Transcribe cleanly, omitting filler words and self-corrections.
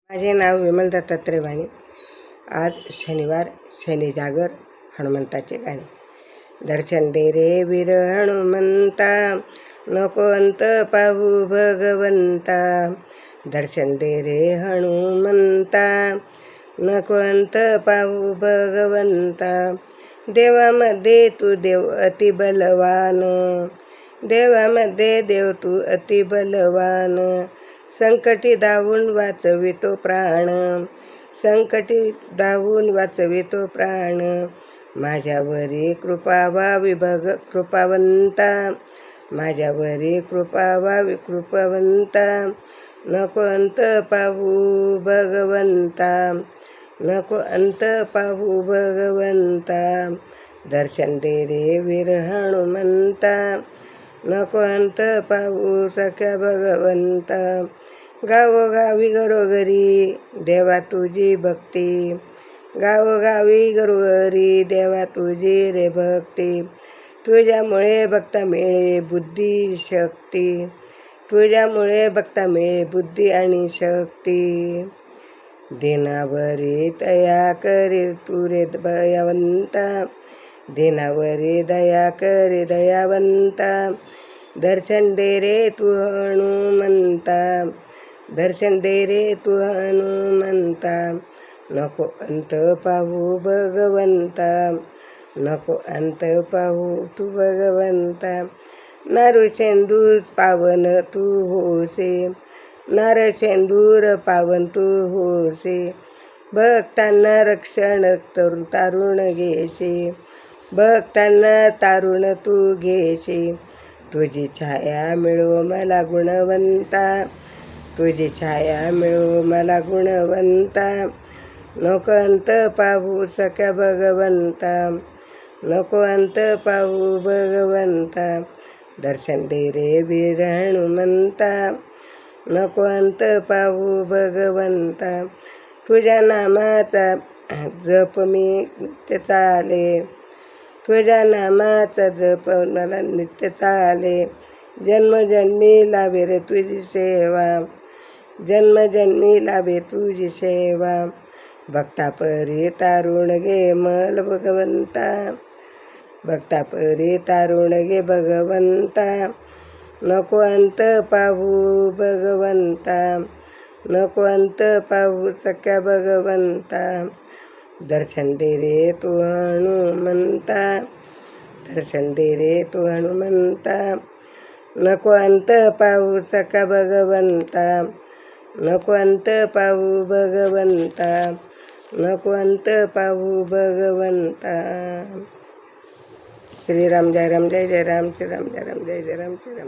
माझे नाव विमल दत्तात्रय वाणी. आज शनिवार, शनी जागर, हनुमंताचे गाणे. दर्शन दे रे वीर हनुमंता, नको अंत पाहू भगवंता. दर्शन दे रे हनुमंता, नको अंत पाहू भगवंता. देवामध्ये तू देव अति बलवान, देवामध्ये देव तू अति बलवान. संकटी धावून वाचवितो प्राण, संकटी धावून वाचवितो प्राण. माझ्यावरी कृपा व्हावी कृपावंता, माझ्यावरी कृपा व्हावी कृपावंता. नको अंत पाहू भगवंता, नको अंत पाहू भगवंता. दर्शन दे रे वीर हनुमंता, नको अंत पाहू सख्या भगवंता. गावोगावी घरोघरी देवा तुझी भक्ती, गावोगावी घरोघरी देवा तुझी रे भक्ती. तुझ्यामुळे भक्ता मिळे बुद्धी शक्ती, तुझ्यामुळे भक्ता मिळे बुद्धी आणि शक्ती. दिनावरी दया करे तू रे दयावंता, दिनावरी दया करे दयावंता. दर्शन दे रे तू हनुमंता, दर्शन दे रे तू हनुमंता. नको अंत पाहू भगवंता, नको अंत पाहू तू भगवंता. नारू शेंदूर पावन तू होसे, नार शेंदूर पावन तू होसे. भक्तांना रक्षण करून तारुण घेशी, भक्तांना तारुण तू घेशी. तुझी छाया मिळो मला गुणवंता, तुझी छाया मिळो मला गुणवंता. नको अंत पाहू सख्या भगवंता, नको अंत पाहू भगवंता. दर्शन दे रे वीर हनुमंता, नको अंत पाहू भगवंता. तुझ्या नामाचा जप मी नित्य चाले, तुझ्या नामाचा जप मला नित्य चाले. जन्मजन्मी लाभे रे तुझी सेवा, जन्मजन्मी लाभे तुझी सेवा. भक्ता परी तारुण घे मल भगवंता, भक्ता परी तारुण घे भगवंता. नको अंत पाहू भगवंता, नको अंत पाहू सख्या भगवंता. दर्शन दे रे तू हनुमंता, दर्शन दे रे तू हनुमंता. नको अंत पाहू सख्या भगवंता, नको अंत पाहू भगवंता, नको अंत पाहू भगवंता. श्रीराम जय राम जय जय राम, श्रीराम जय राम जय जय राम, श्रीराम.